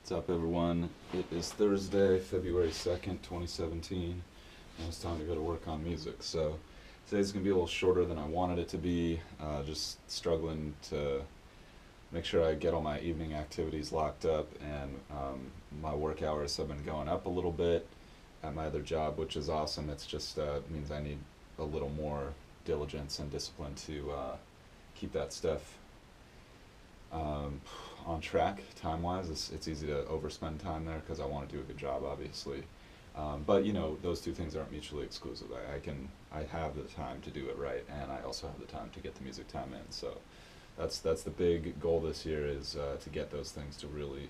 What's up, everyone? It is Thursday, February 2nd, 2017, and it's time to go to work on music. So today's going to be a little shorter than I wanted it to be. Just struggling to make sure I get all my evening activities locked up, and my work hours have been going up a little bit at my other job, which is awesome. It's just means I need a little more diligence and discipline to keep that stuff um, on track time-wise. It's easy to overspend time there because I want to do a good job, obviously. But those two things aren't mutually exclusive. I have the time to do it right, and I also have the time to get the music time in. So that's the big goal this year, is to get those things to really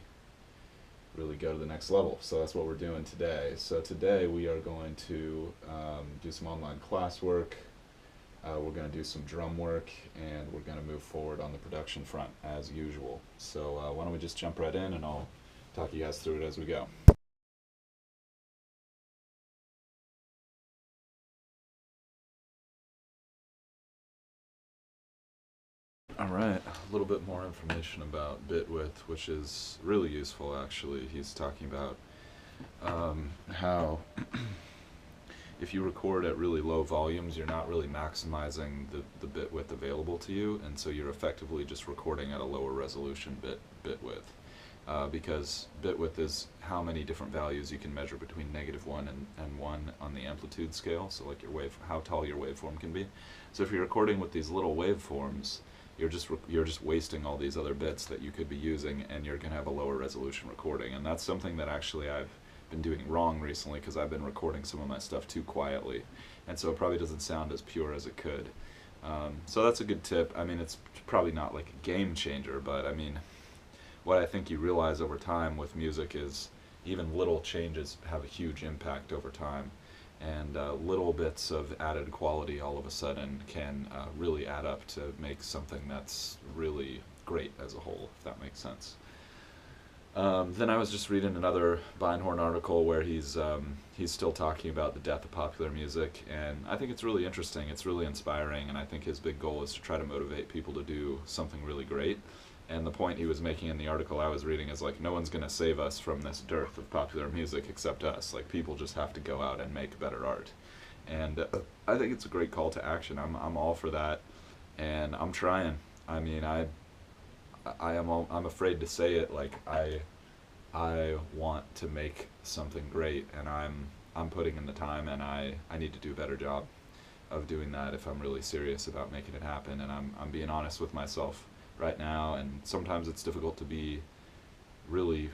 go to the next level. So that's what we're doing today. So today we are going to do some online classwork. We're going to do some drum work, and we're going to move forward on the production front as usual. So why don't we just jump right in, and I'll talk you guys through it as we go. Alright, a little bit more information about bit width, which is really useful actually. He's talking about how if you record at really low volumes, you're not really maximizing the bit width available to you, and so you're effectively just recording at a lower resolution bit width. Because bit width is how many different values you can measure between -1 and 1 on the amplitude scale, so like how tall your waveform can be. So if you're recording with these little waveforms, you're just wasting all these other bits that you could be using, and you're going to have a lower resolution recording. And that's something that actually I've been doing wrong recently, because I've been recording some of my stuff too quietly, and so it probably doesn't sound as pure as it could. So that's a good tip. I mean, it's probably not like a game changer, but I mean, what I think you realize over time with music is even little changes have a huge impact over time, and little bits of added quality all of a sudden can really add up to make something that's really great as a whole, if that makes sense. Then I was just reading another Beinhorn article where he's still talking about the death of popular music, and I think it's really interesting, it's really inspiring, and I think his big goal is to try to motivate people to do something really great. And the point he was making in the article I was reading is like, no one's going to save us from this dearth of popular music except us. Like, people just have to go out and make better art. And I think it's a great call to action. I'm all for that, and I'm trying. I mean, I'm afraid to say it. Like, I want to make something great, and I'm putting in the time, and I need to do a better job of doing that if I'm really serious about making it happen. And I'm being honest with myself right now, and sometimes it's difficult to be really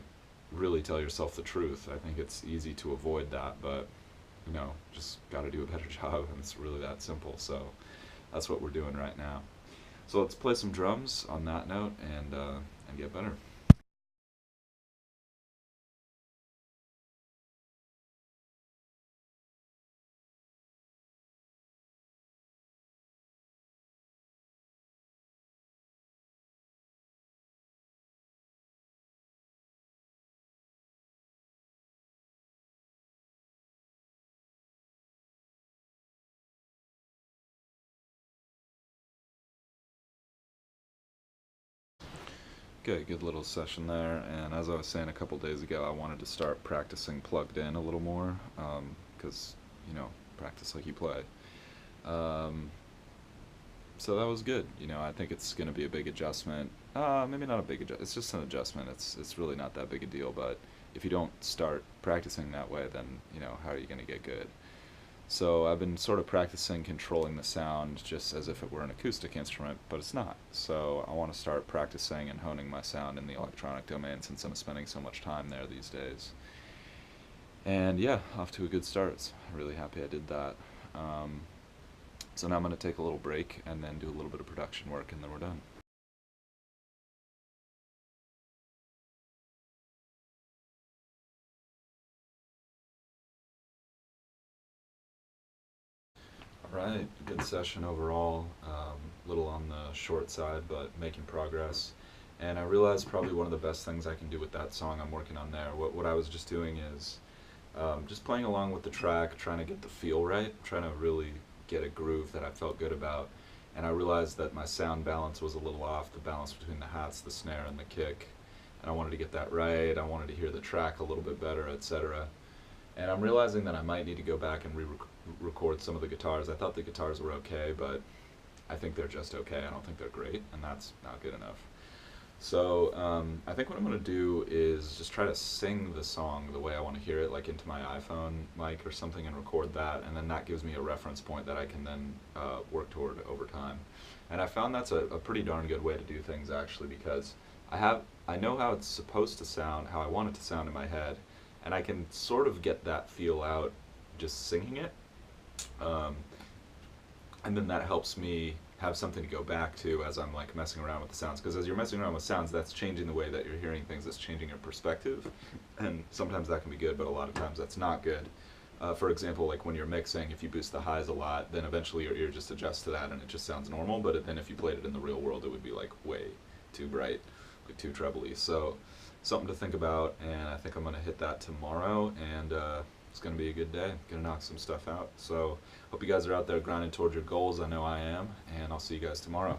tell yourself the truth. I think it's easy to avoid that, but just got to do a better job, and it's really that simple. So that's what we're doing right now. So let's play some drums on that note, and get better. Okay, good little session there. And as I was saying a couple days ago, I wanted to start practicing plugged in a little more, because practice like you play. Um, so that was good. I think it's going to be a big adjustment. Maybe not a big adjustment. It's just an adjustment. It's really not that big a deal. But if you don't start practicing that way, then how are you going to get good? So I've been sort of practicing controlling the sound just as if it were an acoustic instrument, but it's not. So I want to start practicing and honing my sound in the electronic domain, since I'm spending so much time there these days. And yeah, off to a good start. So I'm really happy I did that. So now I'm going to take a little break and then do a little bit of production work, and then we're done. Alright, good session overall. Little on the short side, but making progress. And I realized probably one of the best things I can do with that song I'm working on there, what I was just doing is just playing along with the track, trying to get the feel right, trying to really get a groove that I felt good about. And I realized that my sound balance was a little off, the balance between the hats, the snare, and the kick. and I wanted to get that right. I wanted to hear the track a little bit better, etc. And I'm realizing that I might need to go back and re-record some of the guitars. I thought the guitars were okay, but I think they're just okay. I don't think they're great, and that's not good enough. So I think what I'm going to do is just try to sing the song the way I want to hear it, like into my iPhone mic or something, and record that, and then that gives me a reference point that I can then work toward over time. And I found that's a pretty darn good way to do things, actually, because I know how it's supposed to sound, how I want it to sound in my head, and I can sort of get that feel out just singing it. And then that helps me have something to go back to as I'm like messing around with the sounds, because as you're messing around with sounds, that's changing the way that you're hearing things, that's changing your perspective, and sometimes that can be good, but a lot of times that's not good. For example, like when you're mixing, if you boost the highs a lot, then eventually your ear just adjusts to that and it just sounds normal, but then if you played it in the real world, it would be like way too bright, like too trebly. So something to think about, and I think I'm going to hit that tomorrow, and it's going to be a good day. Going to knock some stuff out. So hope you guys are out there grinding towards your goals. I know I am, and I'll see you guys tomorrow.